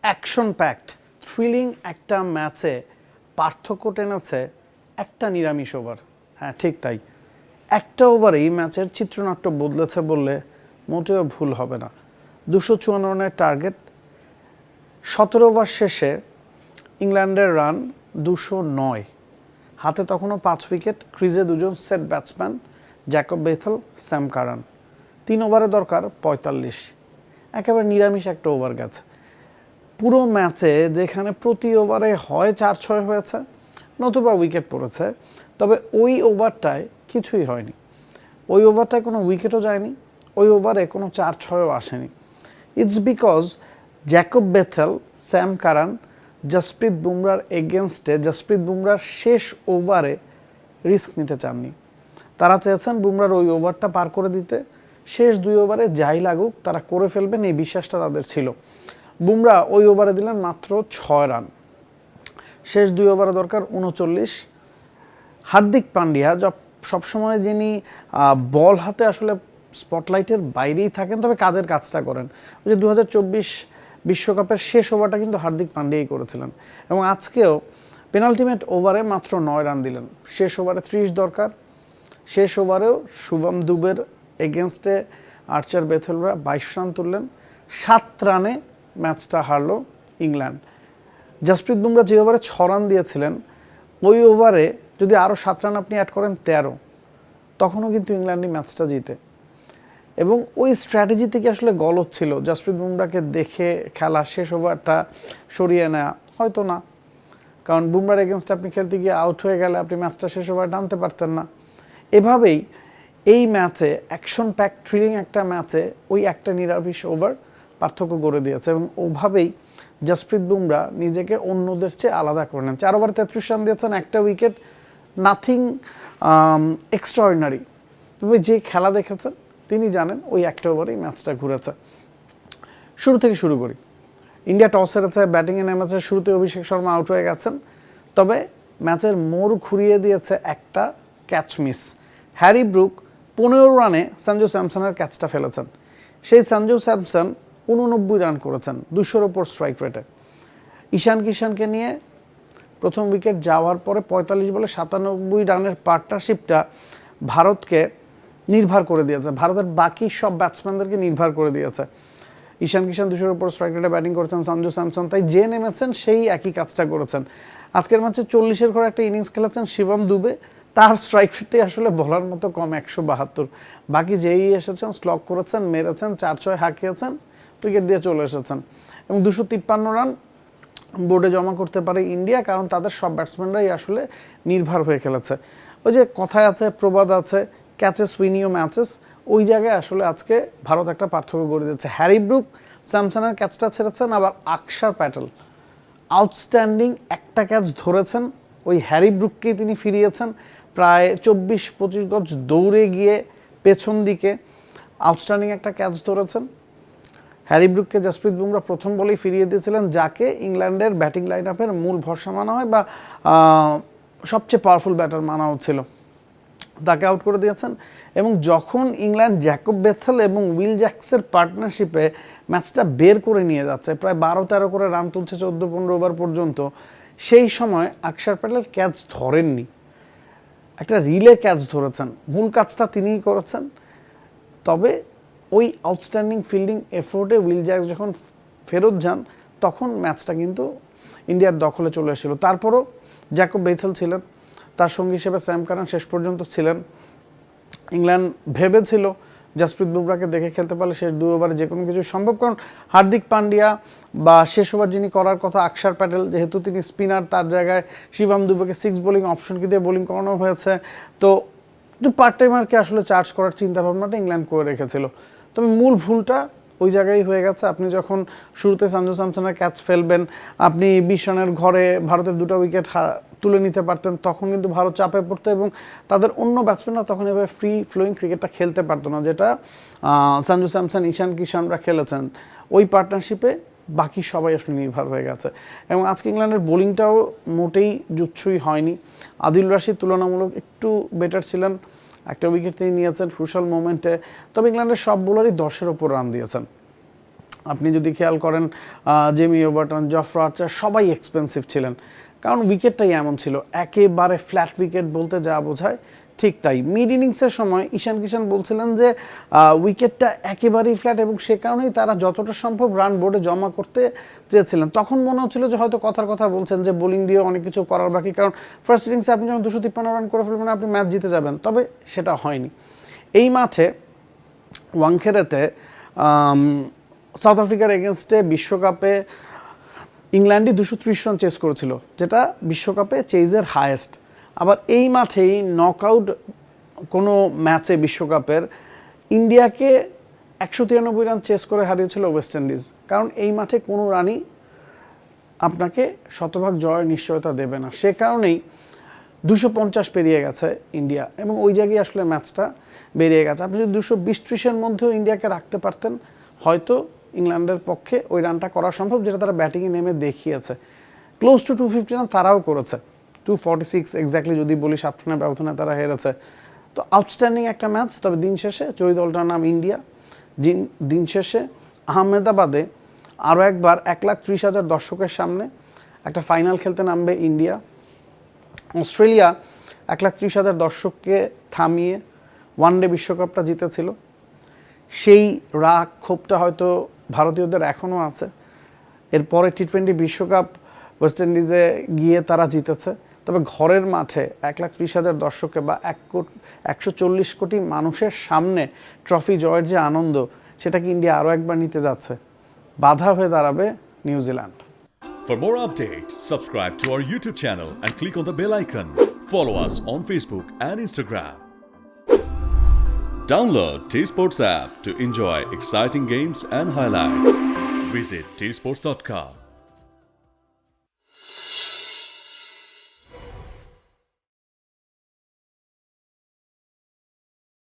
Action packed thrilling একটা ম্যাচে পার্থক্য টেনেছে একটা নিরামিষ ওভার। হ্যাঁ, ঠিক তাই, একটা ওভারেই ম্যাচের চিত্রনাট্য বদলেছে বললে মোটেও ভুল হবে না। 254 রানের টার্গেট, 17 ওভার শেষে ইংল্যান্ডের রান 209, হাতে তখনও 5 উইকেট, ক্রিজে দুজন set batsman Jacob Bethell, Sam কারান। 3 ওভারে দরকার 45, একেবারে নিরামিষ একটা ওভার গেছে। পুরো ম্যাচে যেখানে প্রতি ওভারে হয় 4-6 হয়েছে নতুবা উইকেট পড়েছে, তবে ওই ওভারটায় কিছুই হয়নি। ওই ওভারটায় কোনো উইকেটও যায়নি, ওই ওভারে কোনো 4-6ও আসেনি। It's because Jacob Bethell, Sam Curran, Jasprit বুমরার এগেনস্টে জসপ্রীত বুমরার শেষ ওভারে রিস্ক নিতে চাননি। তারা চেয়েছেন বুমরার ওই ওভারটা পার করে দিতে, শেষ 2 ওভারে যাই লাগুক তারা করে ফেলবেন, এই বিশ্বাসটা তাদের ছিল। বুমরা ওই ওভারে দিলেন মাত্র 6 রান, শেষ 2 ওভারে দরকার 39। হার্দিক পান্ডিয়া সবসময় যিনি বল হাতে আসলে স্পটলাইটের বাইরেই থাকেন, তবে কাজের কাজটা করেন। ওই যে 2024 বিশ্বকাপের শেষ ওভারটা কিন্তু হার্দিক পান্ডিয়াই করেছিলেন, এবং আজকেও পেনাল্টিমেট ওভারে মাত্র 9 রান দিলেন। শেষ ওভারে 30 দরকার, শেষ ওভারেও শুভম দুবের এগেনস্টে আর্চার বেথেলরা 22 রান তুললেন। 7 রানে ম্যাচটা হারলো ইংল্যান্ড। জসপ্রীত বুমরা যে ওভারে 6 রান দিয়েছিলেন, ওই ওভারে যদি আরও 7 রান আপনি অ্যাড করেন 13, তখনও কিন্তু ইংল্যান্ডই ম্যাচটা জিতে। এবং ওই স্ট্র্যাটেজি থেকে আসলে গলত ছিল জসপ্রীত বুমরাকে দেখে খেলা, শেষ ওভারটা সরিয়ে নেওয়া, হয়তো না, কারণ বুমরার এগেনস্টে আপনি খেলতে গিয়ে আউট হয়ে গেলে আপনি ম্যাচটা শেষ ওভার টানতে পারতেন না। এভাবেই এই ম্যাচে অ্যাকশন প্যাক থ্রিলিং একটা ম্যাচে ওই একটা নিরামিষ ওভার পার্থক্য করে দিয়েছে, এবং ওভাবেই জসপ্রীত বুমরা নিজেকে অন্যদের চেয়ে আলাদা করে নেন। 4 ওভারে 33 রান দিয়েছেন, একটা উইকেট, নাথিং এক্সট্রাঅর্ডিনারি। তবে যে খেলা দেখেছেন তিনি জানেন ওই একটা ওভারেই ম্যাচটা ঘুরেছে। শুরু থেকে শুরু করি। ইন্ডিয়া টস হেরেছে, ব্যাটিংয়ে নেমেছে, শুরুতে অভিষেক শর্মা আউট হয়ে গেছেন, তবে ম্যাচের মোড় ঘুরিয়ে দিয়েছে একটা ক্যাচ মিস। হ্যারি ব্রুক 15 রানে সঞ্জু স্যামসনের ক্যাচটা ফেলেছেন। সেই সঞ্জু স্যামসন 89 রান করেছেন 200-র ওপর স্ট্রাইক রেটে। ঈশান কিষানকে নিয়ে প্রথম উইকেট যাওয়ার পরে 45 বলে 97 রানের পার্টনারশিপটা ভারতকে নির্ভর করে দিয়েছে, ভারতের বাকি সব ব্যাটসম্যানদেরকে নির্ভর করে দিয়েছে। ঈশান কিষান 200-র উপর স্ট্রাইক রেটে ব্যাটিং করেছেন, সঞ্জু স্যামসন তাই যে নেমেছেন সেই একই কাজটা করেছেন। আজকের ম্যাচে 40-এর করে একটা ইনিংস খেলেছেন শিবম দুবে, তার স্ট্রাইক রেটে আসলে বলার মতো কম, 172। বাকি যেই এসেছেন স্লগ করেছেন, মেরেছেন, 4-6 হাঁকিয়েছেন, উইকেট দিয়ে চলে এসেছেন। এবং 253 রান বোর্ডে জমা করতে পারে ইন্ডিয়া, কারণ তাদের সব ব্যাটসম্যানরাই আসলে নির্ভর হয়ে খেলেছে। ওই যে কথায় আছে, প্রবাদ আছে, ক্যাচেস উইন ইউ ম্যাচেস, ওই জায়গায় আসলে আজকে ভারত একটা পার্থক্য করে দিচ্ছে। হ্যারি ব্রুক স্যামসনের ক্যাচটা ছেড়েছেন, আবার আকসার প্যাটেল আউটস্ট্যান্ডিং একটা ক্যাচ ধরেছেন, ওই হ্যারি ব্রুককেই তিনি ফিরিয়েছেন, প্রায় 24-25 গজ দৌড়ে গিয়ে পেছন দিকে আউটস্ট্যান্ডিং একটা ক্যাচ ধরেছেন। হ্যারি ব্রুককে জসপ্রীত বুমরা প্রথম বলেই ফিরিয়ে দিয়েছিলেন, যাকে ইংল্যান্ডের ব্যাটিং লাইন আপের মূল ভরসা মানা হয় বা সবচেয়ে পাওয়ারফুল ব্যাটার মানা হচ্ছিল, তাকে আউট করে দিয়েছেন। এবং যখন ইংল্যান্ড জ্যাকব বেথেল এবং উইল জ্যাক্সের পার্টনারশিপে ম্যাচটা বের করে নিয়ে যাচ্ছে, প্রায় 12-13 করে রান তুলছে 14-15 ওভার পর্যন্ত, সেই সময় আকসার প্যাটেল ক্যাচ ধরেননি, একটা রিলে ক্যাচ ধরেছেন, মূল কাজটা তিনিই করেছেন। তবে ওই আউটস্ট্যান্ডিং ফিল্ডিং এফোর্টে উইল জ্যাক্স যখন ফেরত যান, তখন ম্যাচটা কিন্তু ইন্ডিয়ার দখলে চলে এসেছিল। তারপরও জ্যাকব বেথেল ছিলেন, তার সঙ্গী হিসেবে স্যাম কারান শেষ পর্যন্ত ছিলেন। ইংল্যান্ড ভেবেছিল জসপ্রীত বুমরাকে দেখে খেলতে পারলে শেষ 2 ওভারে যে কোনো কিছু সম্ভব, কারণ হার্দিক পান্ডিয়া বা শেষ ওভার যিনি করার কথা আকসার প্যাটেল, যেহেতু তিনি স্পিনার, তার জায়গায় শিবম দুবেকে 6 বোলিং অপশনকে দিয়ে বোলিং করানো হয়েছে, তো পার্ট টাইমারকে আসলে চার্জ করার চিন্তাভাবনাটা ইংল্যান্ড করে রেখেছিল। তবে মূল ভুলটা ওই জায়গায় হয়ে গেছে। আপনি যখন শুরুতে সঞ্জু স্যামসনের ক্যাচ ফেলবেন, আপনি 20 রানের ঘরে ভারতের 2টা উইকেট তুলে নিতে পারতেন, তখন কিন্তু ভারত চাপে পড়তো এবং তাদের অন্য ব্যাটসম্যানরা তখন এভাবে ফ্রি ফ্লোয়িং ক্রিকেটটা খেলতে পারতো না, যেটা সঞ্জু স্যামসন, ঈশান কিষানরা খেলেছেন। ওই পার্টনারশিপে বাকি সবাই আসলে নির্ভর হয়ে গেছে। এবং আজকে ইংল্যান্ডের বোলিংটাও মোটেই জুৎসই হয়নি। আদিল রাশিদ তুলনামূলক একটু বেটার ছিলেন, একটা উইকেট তিনি নিয়েছেন ক্রুশাল মোমেন্টে, তবে ইংল্যান্ডের সব বোলারই 10-এর ওপর রান দিয়েছেন। আপনি যদি খেয়াল করেন জেমি ওভারটন, জফরা আর্চার সবাই এক্সপেন্সিভ ছিলেন, কারণ উইকেটটাই এমন ছিল, একেবারে ফ্ল্যাট উইকেট বলতে যা বোঝায় ঠিক তাই। মিড ইনিংসের সময় ঈশান কিষান বলছিলেন যে উইকেটটা একেবারেই ফ্ল্যাট এবং সে কারণেই তারা যতটা সম্ভব রান বোর্ডে জমা করতে চেয়েছিলেন। তখন মনে হচ্ছিল যে হয়তো কথার কথা বলছেন যে বোলিং দিয়ে অনেক কিছু করার বাকি, কারণ ফার্স্ট ইনিংসে আপনি যখন 253 রান করে ফেলবেন আপনি ম্যাচ জিতে যাবেন, তবে সেটা হয়নি। এই মাঠে ওয়াংখেড়েতে সাউথ আফ্রিকার এগেনস্টে বিশ্বকাপে ইংল্যান্ডই 230 রান চেস করেছিল, যেটা বিশ্বকাপে চেজের হায়েস্ট। আবার এই মাঠেই নকআউট কোনো ম্যাচে বিশ্বকাপের ইন্ডিয়াকে 193 রান চেস করে হারিয়েছিল ওয়েস্ট ইন্ডিজ, কারণ এই মাঠে কোনো রানই আপনাকে শতভাগ জয়ের নিশ্চয়তা দেবে না। সে কারণেই 250 পেরিয়ে গেছে ইন্ডিয়া এবং ওই জায়গায় আসলে ম্যাচটা বেরিয়ে গেছে। আপনি যদি 220-30-এর মধ্যেও ইন্ডিয়াকে রাখতে পারতেন হয়তো ইংল্যান্ডের পক্ষে ওই রানটা করা সম্ভব, যেটা তারা ব্যাটিংয়ে নেমে দেখিয়েছে। ক্লোজ টু 250 রান তারাও করেছে, 246 এক্স্যাক্টলি যদি বলি, 7 রানের ব্যবধানে তারা হেরেছে। তো আউটস্ট্যান্ডিং একটা ম্যাচ। তবে দিন শেষে জয়ী দলটার নাম ইন্ডিয়া। দিন শেষে আহমেদাবাদে আরও একবার 130,000 দর্শকের সামনে একটা ফাইনাল খেলতে নামবে ইন্ডিয়া। অস্ট্রেলিয়া 130,000 দর্শককে থামিয়ে ওয়ানডে বিশ্বকাপটা জিতেছিল, সেই রাগ ক্ষোভটা হয়তো ভারতীয়দের এখনও আছে। এরপরে টি-20 বিশ্বকাপ ওয়েস্ট ইন্ডিজে গিয়ে তারা জিতেছে, তবে ঘরের মাঠে 130,000 দর্শককে বা 140 কোটি মানুষের সামনে ট্রফি জয়ের যে আনন্দ, সেটাকে ইন্ডিয়া আরও একবার নিতে যাচ্ছে। বাধা হয়ে দাঁড়াবে New Zealand. For more updates, subscribe to our YouTube channel and click on the bell icon. Follow us on Facebook and Instagram. Download T-Sports app to enjoy exciting games and highlights. Visit tsports.com.